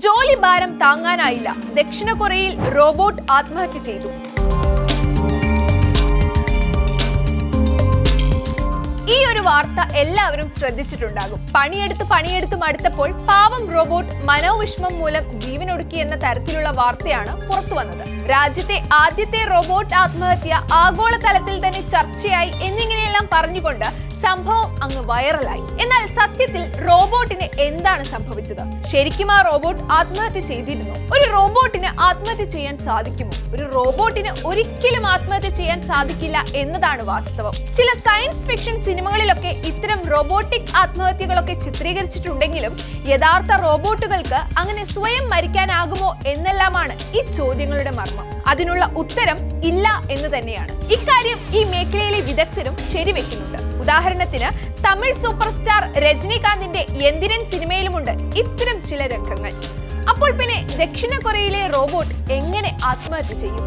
ജോലി ഭാരം താങ്ങാനായില്ല. ദക്ഷിണ കൊറിയയിൽ റോബോട്ട് ആത്മഹത്യ ചെയ്തു. ഈ ഒരു വാർത്ത എല്ലാവരും ശ്രദ്ധിച്ചിട്ടുണ്ടാകും. പണിയെടുത്ത് മടുത്തപ്പോൾ പാവം റോബോട്ട് മനോവിഷമം മൂലം ജീവനൊടുക്കിയെന്ന തരത്തിലുള്ള വാർത്തയാണ് പുറത്തു വന്നത്. രാജ്യത്തെ ആദ്യത്തെ റോബോട്ട് ആത്മഹത്യ ആഗോളതലത്തിൽ തന്നെ ചർച്ചയായി എന്നിങ്ങനെയെല്ലാം പറഞ്ഞുകൊണ്ട് സംഭവം അങ്ങ് വൈറലായി. എന്നാൽ സത്യത്തിൽ റോബോട്ടിന് എന്താണ് സംഭവിച്ചത്? ശരിക്കും ആ റോബോട്ട് ആത്മഹത്യ ചെയ്തിരുന്നു? ഒരു റോബോട്ടിന് ആത്മഹത്യ ചെയ്യാൻ സാധിക്കുമോ? ഒരു റോബോട്ടിന് ഒരിക്കലും ആത്മഹത്യ ചെയ്യാൻ സാധിക്കില്ല എന്നതാണ് വാസ്തവം. ചില സയൻസ് ഫിക്ഷൻ സിനിമകളിലൊക്കെ ഇത്തരം റോബോട്ടിക് ആത്മഹത്യകളൊക്കെ ചിത്രീകരിച്ചിട്ടുണ്ടെങ്കിലും യഥാർത്ഥ റോബോട്ടുകൾക്ക് അങ്ങനെ സ്വയം മരിക്കാനാകുമോ എന്നെല്ലാമാണ് ഈ ചോദ്യങ്ങളുടെ മർമ്മം. അതിനുള്ള ഉത്തരം ഇല്ല എന്ന് തന്നെയാണ്. ഇക്കാര്യം ഈ മേഖലയിലെ വിദഗ്ധരും ശരിവെക്കുന്നുണ്ട്. ഉദാഹരണത്തിന് തമിഴ് സൂപ്പർ സ്റ്റാർ രജനികാന്തിന്റെ യന്തിരൻ സിനിമയിലുമുണ്ട് ഇത്തരം ചില രംഗങ്ങൾ. അപ്പോൾ പിന്നെ ദക്ഷിണ കൊറിയയിലെ റോബോട്ട് എങ്ങനെ ആത്മഹത്യ ചെയ്യും?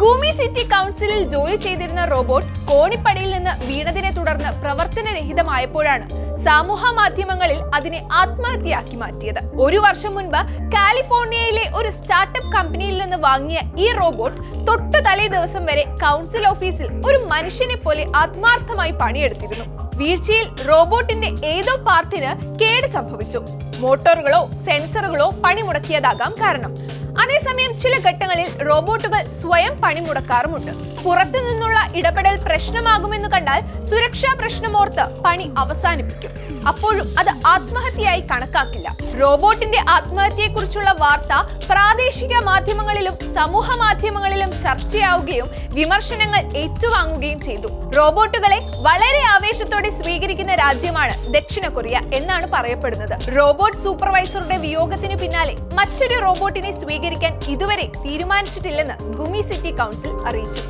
ഗൂമി സിറ്റി കൗൺസിലിൽ ജോലി ചെയ്തിരുന്ന റോബോട്ട് കോണിപ്പടിയിൽ നിന്ന് വീണതിനെ തുടർന്ന് പ്രവർത്തനരഹിതമായപ്പോഴാണ് സമൂഹ മാധ്യമങ്ങളിൽ അതിനെ ആത്മഹത്യയാക്കി മാറ്റിയത്. ഒരു വർഷം മുൻപ് കാലിഫോർണിയയിലെ ഒരു സ്റ്റാർട്ടപ്പ് കമ്പനിയിൽ നിന്ന് വാങ്ങിയ ഈ റോബോട്ട് തൊട്ടു തലേ ദിവസം വരെ കൗൺസിൽ ഓഫീസിൽ ഒരു മനുഷ്യനെ പോലെ ആത്മാർത്ഥമായി പണിയെടുത്തിരുന്നു. വീഴ്ചയിൽ റോബോട്ടിന്റെ ഏതോ പാർട്ടിന് കേട് സംഭവിച്ചു. മോട്ടോറുകളോ സെൻസറുകളോ പണിമുടക്കിയതാകാം കാരണം. അതേസമയം ചില ഘട്ടങ്ങളിൽ റോബോട്ടുകൾ സ്വയം പണിമുടക്കാറുമുണ്ട്. പുറത്തു നിന്നുള്ള ഇടപെടൽ പ്രശ്നമാകുമെന്ന് കണ്ടാൽ സുരക്ഷാ പ്രശ്നമോർത്ത് പണി അവസാനിപ്പിക്കും. അപ്പോഴും അത് ആത്മഹത്യയായി കണക്കാക്കില്ല. റോബോട്ടിന്റെ ആത്മഹത്യയെക്കുറിച്ചുള്ള വാർത്ത പ്രാദേശിക മാധ്യമങ്ങളിലും സമൂഹ മാധ്യമങ്ങളിലും ചർച്ചയാവുകയും വിമർശനങ്ങൾ ഏറ്റുവാങ്ങുകയും ചെയ്തു. റോബോട്ടുകളെ വളരെ ആവേശത്തോടെ സ്വീകരിക്കുന്ന രാജ്യമാണ് ദക്ഷിണ കൊറിയ എന്നാണ് പറയപ്പെടുന്നത്. റോബോട്ട് സൂപ്പർവൈസറുടെ വിയോഗത്തിന് പിന്നാലെ മറ്റൊരു റോബോട്ടിനെ സ്വീകരിക്കാൻ ഇതുവരെ തീരുമാനിച്ചിട്ടില്ലെന്ന് ഗുമി സിറ്റി കൗൺസിൽ അറിയിച്ചു.